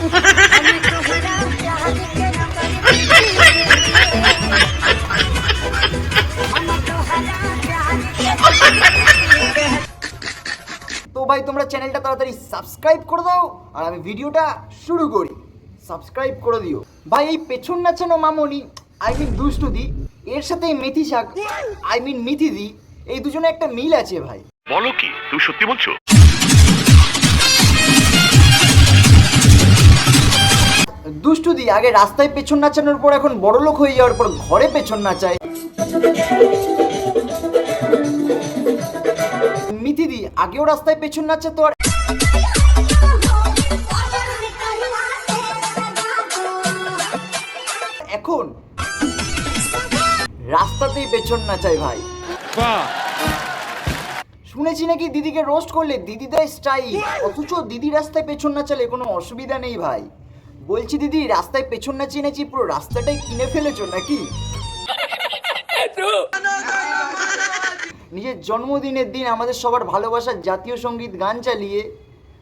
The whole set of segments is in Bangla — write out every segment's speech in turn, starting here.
তো ভাই তোমরা চ্যানেলটা তাড়াতাড়ি সাবস্ক্রাইব করে দাও আর আমি ভিডিওটা শুরু করি। সাবস্ক্রাইব করে দিও ভাই। এই পেছন নাচানো মামনি দুষ্টুদি এর সাথে মেথি শাক মিথিদি এই দুজনে একটা মিল আছে ভাই। বলো কি, তুমি সত্যি বলছো? দুষ্টুদি আগে রাস্তায় পেছন নাচানোর পর এখন বড়লোক হয়ে যাওয়ার পর ঘরে পেছন নাচায়। মিথিদি আগেও রাস্তায় পেছন নাচাতো আর এখন রাস্তাতেই পেছন নাচায় ভাই। শুনেছি নাকি দিদিকে রোস্ট করলে দিদি দেয় স্টাইল, অথচ দিদি রাস্তায় পেছন নাচালে কোনো অসুবিধা নেই ভাই। বলছি দিদি রাস্তায় পেছন নাচিয়ে নাচিয়ে পুরো রাস্তাটাই কিনে ফেলেছো নাকি? নিজের জন্মদিনের দিন আমাদের সবার ভালোবাসার জাতীয় সঙ্গীত গান চালিয়ে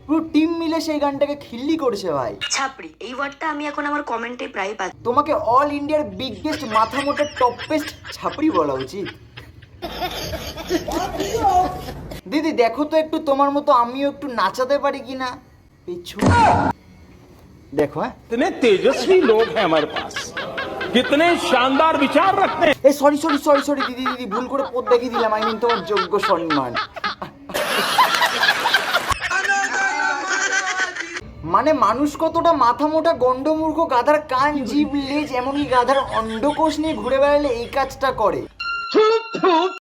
পুরো টিম মিলে সেই গানটাকে খিল্লি করছে ভাই। ছাপড়ি এই ওয়ার্ডটা আমি এখন আমার কমেন্টে প্রায় পাচ্ছি। তোমাকে অল ইন্ডিয়ার বিগেস্ট মাথা মোটা টপেস্ট ছাপড়ি বলা উচিত। দিদি দেখো তো একটু তোমার মতো আমিও একটু নাচাতে পারি কিনা। দেখো হ্যাঁ, कितने तेजस्वी लोग हैं हमारे पास, कितने शानदार विचार रखते हैं। এই সরি সরি সরি সরি দিদি দিদি ভুল করে পদ দেখিয়ে দিলাম। তোমার যোগ্য সম্মান। মানে মানুষ কতটা মাথা মোটা গন্ডমূর্খ, গাধার কান জিভ লেজ এমনকি গাধার অন্ডকোষ নিয়ে ঘুরে বেড়ালে এই কাজটা করে।